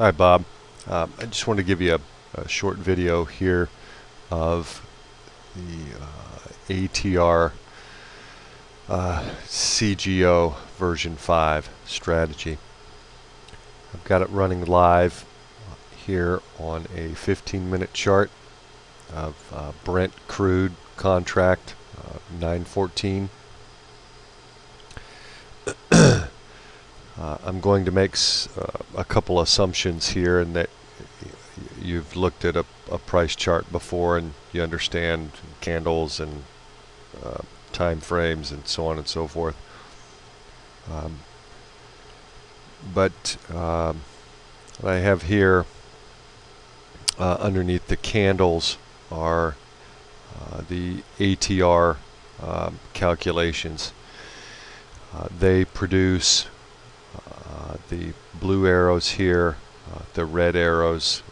Hi, Bob. I just want to give you a short video here of the ATRCGO version 5 strategy. I've got it running live here on a 15-minute chart of Brent crude contract 914. I'm going to make a couple assumptions here, and that you've looked at a price chart before and you understand candles and time frames and so on and so forth. But what I have here underneath the candles are the ATR calculations. They produce the blue arrows here, the red arrows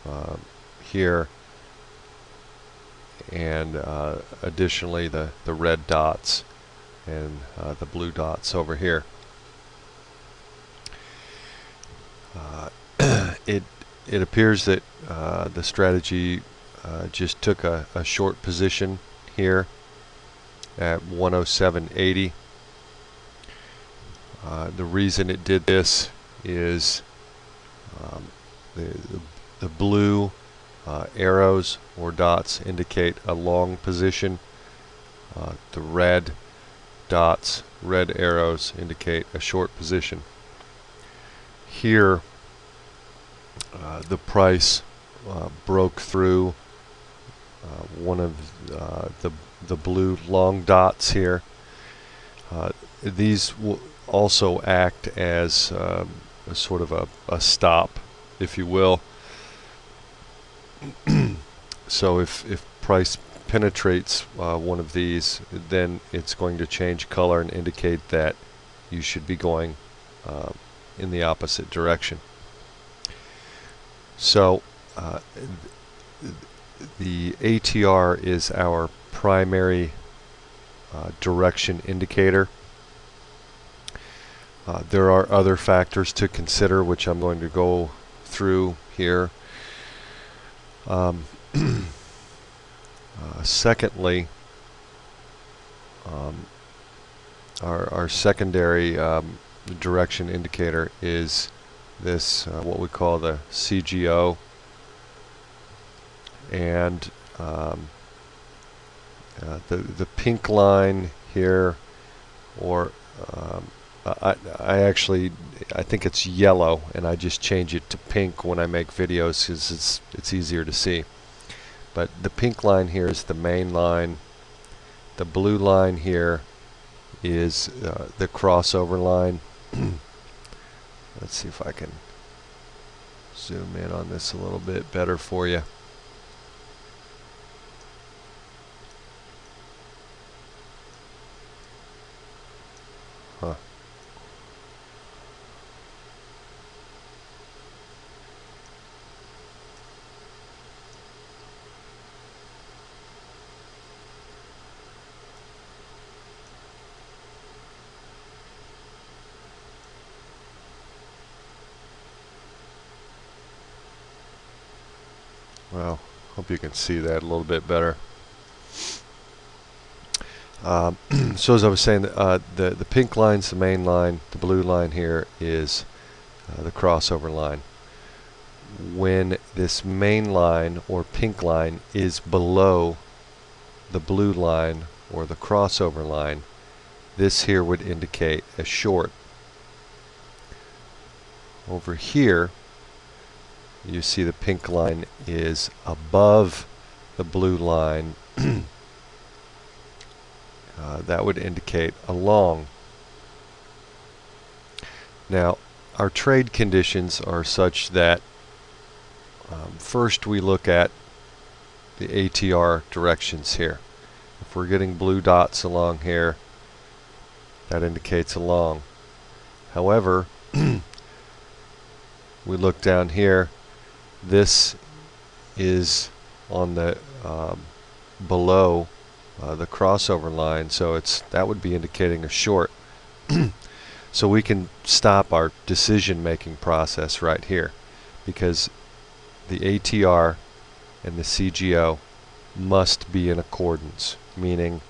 here, and additionally the red dots and the blue dots over here. It appears that the strategy just took a short position here at 107.80. The reason it did this is the blue arrows or dots indicate a long position. The red dots, red arrows, indicate a short position. Here the price broke through one of the blue long dots here. These will also act as a sort of a stop, if you will. So if price penetrates one of these, then it's going to change color and indicate that you should be going in the opposite direction. So the ATR is our primary direction indicator. There are other factors to consider, which I'm going to go through here. Secondly, our secondary direction indicator is this what we call the CGO, and the pink line here, or I think it's yellow, and I just change it to pink when I make videos because it's easier to see. But the pink line here is the main line. The blue line here is the crossover line. Let's see if I can zoom in on this a little bit better for you. Huh. Well, hope you can see that a little bit better. So as I was saying, the pink line's the main line. The blue line here is the crossover line. When this main line or pink line is below the blue line or the crossover line, this here would indicate a short. Over here you see the pink line is above the blue line. That would indicate a long. Now, our trade conditions are such that first we look at the ATR directions here. If we're getting blue dots along here, that indicates a long. However, we look down here, this is on the below the crossover line, so that would be indicating a short. So we can stop our decision-making process right here, because the ATR and the CGO must be in accordance, meaning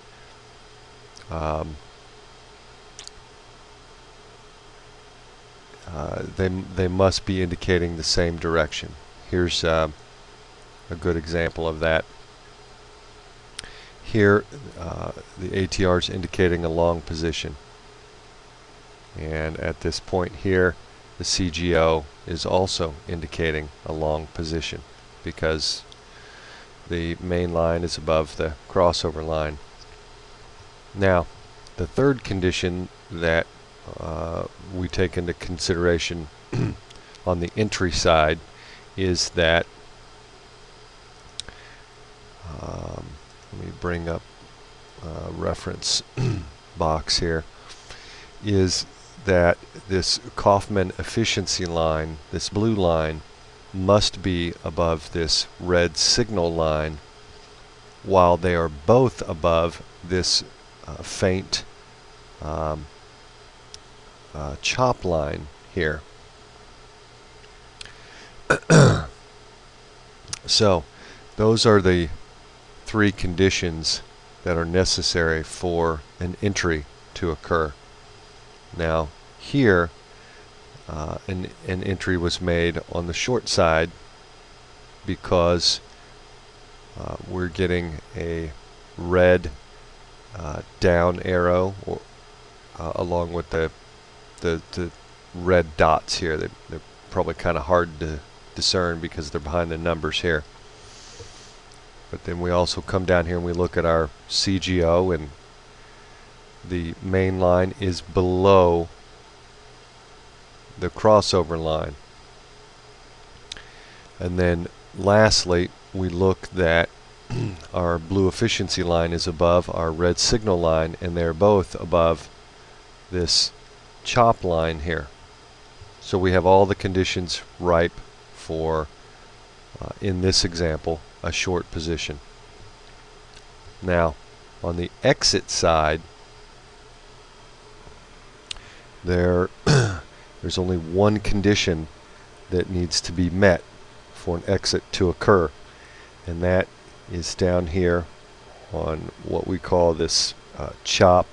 they must be indicating the same direction. Here's a good example of that. Here the ATR is indicating a long position, and at this point here the CGO is also indicating a long position because the main line is above the crossover line. Now, the third condition that we take into consideration on the entry side is that let me bring up a reference box here, is that this Kaufman efficiency line, this blue line, must be above this red signal line, while they are both above this faint chop line here. So those are the three conditions that are necessary for an entry to occur. Now here an entry was made on the short side because we're getting a red down arrow along with the red dots here. They're probably kind of hard to discern because they're behind the numbers here. But then we also come down here and we look at our CGO, and the main line is below the crossover line. And then lastly, we look that our blue efficiency line is above our red signal line, and they're both above this chop line here. So we have all the conditions ripe for, in this example, a short position. Now, on the exit side, there's only one condition that needs to be met for an exit to occur, and that is down here on what we call this chop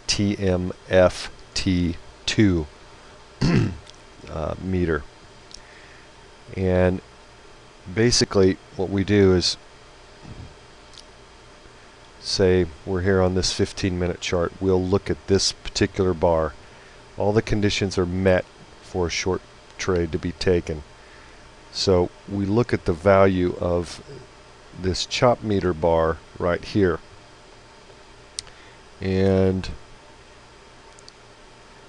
TMFT2 meter. And basically what we do is, say we're here on this 15-minute chart, we'll look at this particular bar. All the conditions are met for a short trade to be taken. So we look at the value of this chop meter bar right here, and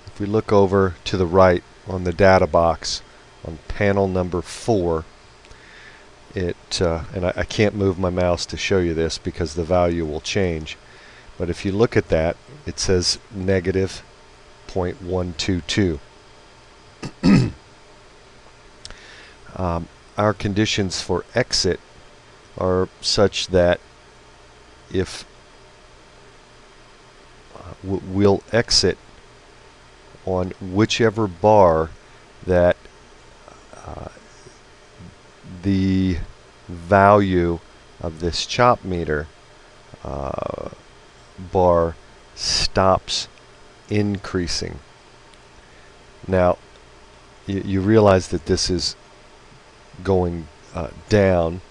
if we look over to the right on the data box on panel number 4, and I can't move my mouse to show you this because the value will change, but if you look at that, it says negative 0.122. Our conditions for exit are such that if we'll exit on whichever bar that the value of this chop meter bar stops increasing. Now you realize that this is going down,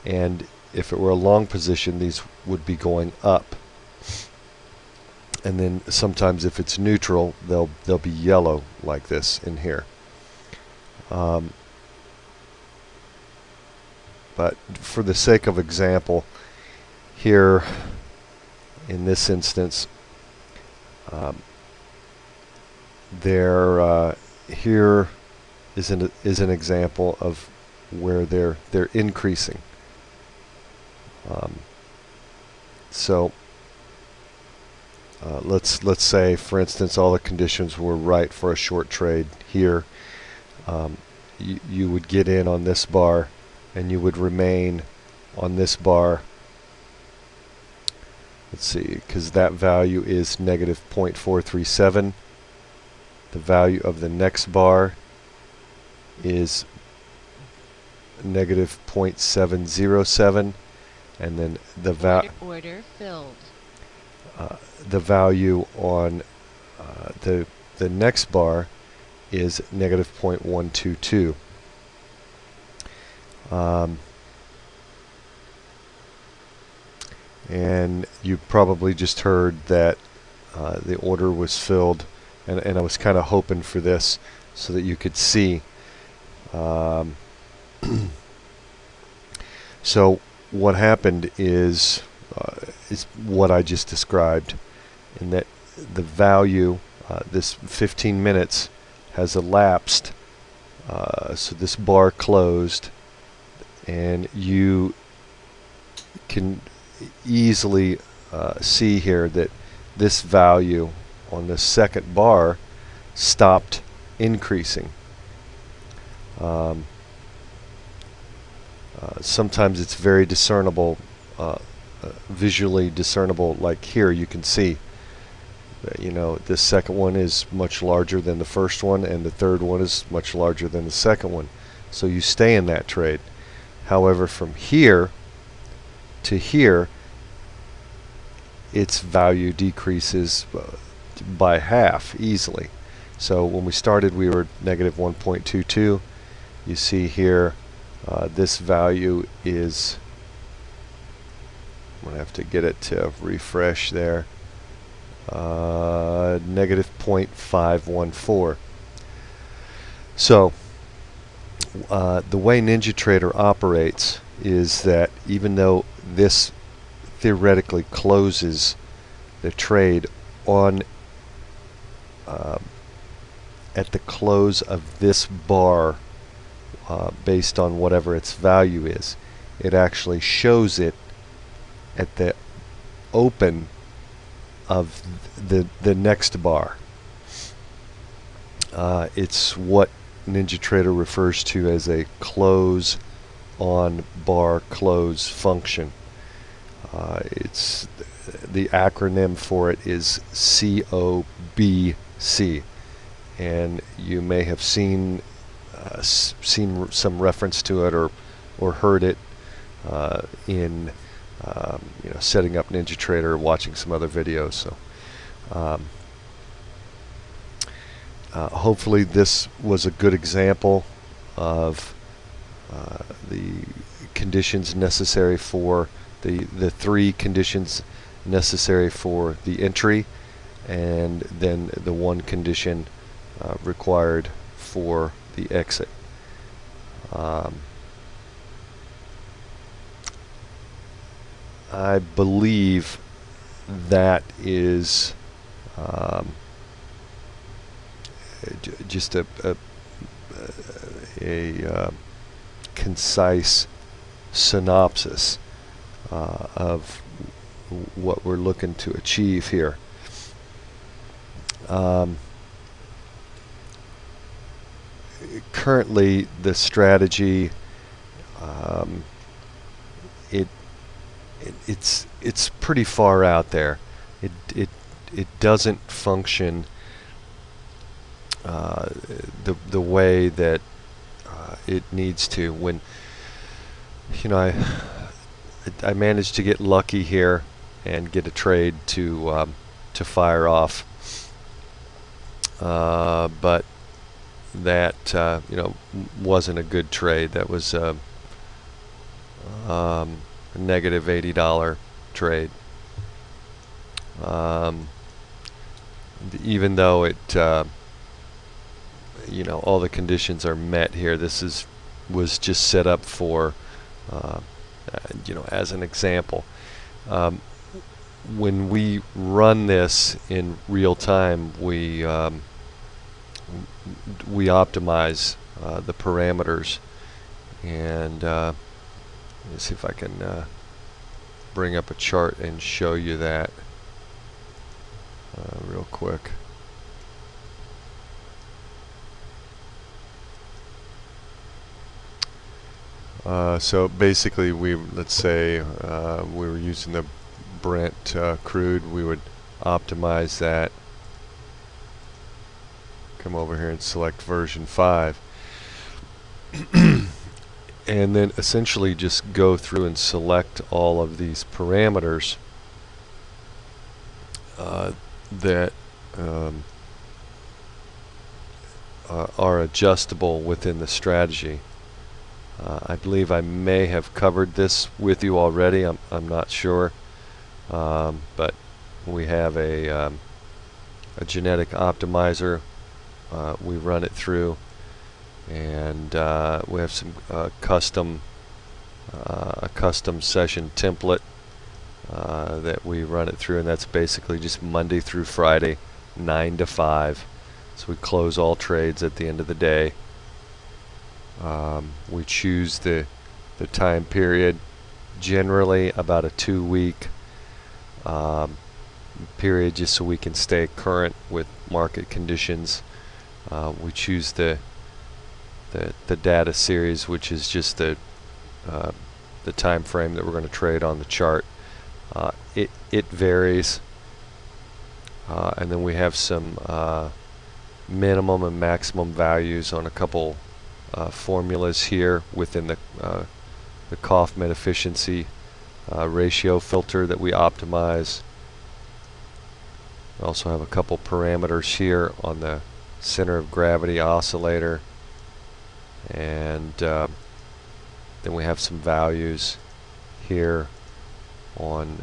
and if it were a long position, these would be going up. And then sometimes if it's neutral, they'll be yellow like this in here. But for the sake of example, here in this instance, here is an example of where they're increasing. So let's say, for instance, all the conditions were right for a short trade here. You would get in on this bar, and you would remain on this bar. Let's see, because that value is negative 0.437. The value of the next bar is negative 0.707, and then order filled. The value on the next bar is negative 0.122. And you probably just heard that the order was filled, and I was kind of hoping for this so that you could see. So what happened is what I just described, in that the value, this 15 minutes has elapsed, so this bar closed, and you can easily see here that this value on the second bar stopped increasing. Sometimes it's very discernible, visually discernible, like here you can see that, you know, this second one is much larger than the first one, and the third one is much larger than the second one, so you stay in that trade. However, from here to here, its value decreases by half easily. So when we started, we were negative 1.22. You see here, this value is, I'm going to have to get it to refresh there, negative 0.514. So the way NinjaTrader operates is that even though this theoretically closes the trade on at the close of this bar, based on whatever its value is, it actually shows it at the open of the next bar. It's what NinjaTrader refers to as a close on bar close function. It's the acronym for it is COBC, and you may have seen some reference to it or heard it in you know, setting up NinjaTrader or watching some other videos. So hopefully this was a good example of the conditions necessary for the three conditions necessary for the entry, and then the one condition required for the exit. I believe that is just a concise synopsis of what we're looking to achieve here. Currently, the strategy, it's pretty far out there. It doesn't function the way that it needs to. When, you know, I managed to get lucky here and get a trade to fire off, but that you know, wasn't a good trade. That was a negative $80 trade. Even though it you know, all the conditions are met here, this was just set up for you know, as an example. When we run this in real time, we optimize the parameters, and let me see if I can bring up a chart and show you that real quick. So basically, let's say we were using the Brent crude, we would optimize that. Come over here and select version 5. and then essentially just go through and select all of these parameters that are adjustable within the strategy. I believe I may have covered this with you already. I'm not sure, but we have a genetic optimizer. We run it through, and we have some a custom session template that we run it through, and that's basically just Monday through Friday, 9 to 5. So we close all trades at the end of the day. We choose the time period, generally about a 2-week period, just so we can stay current with market conditions. We choose the data series, which is just the time frame that we're going to trade on the chart. It varies, and then we have some minimum and maximum values on a couple formulas here within the Kaufman efficiency ratio filter that we optimize. We also have a couple parameters here on the center of gravity oscillator, and then we have some values here on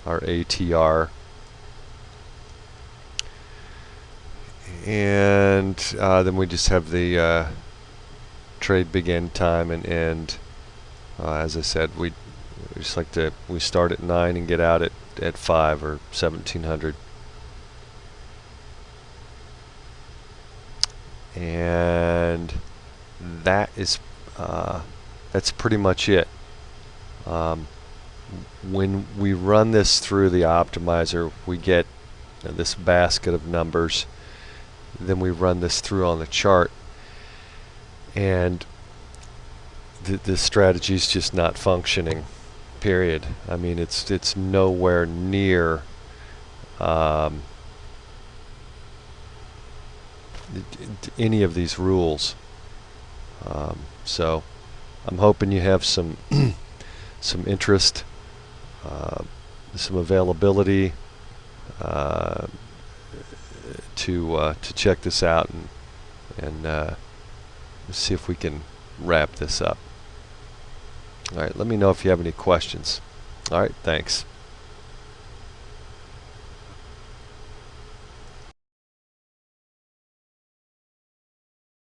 our ATR, and then we just have the trade begin time and end. As I said, we just like to start at 9 and get out at 5 or 1700. And that is that's pretty much it. When we run this through the optimizer, we get this basket of numbers. Then we run this through on the chart, and the strategy is just not functioning, period. I mean, it's nowhere near any of these rules. So I'm hoping you have some some interest, some availability to check this out and see if we can wrap this up. All right, let me know if you have any questions. All right, thanks.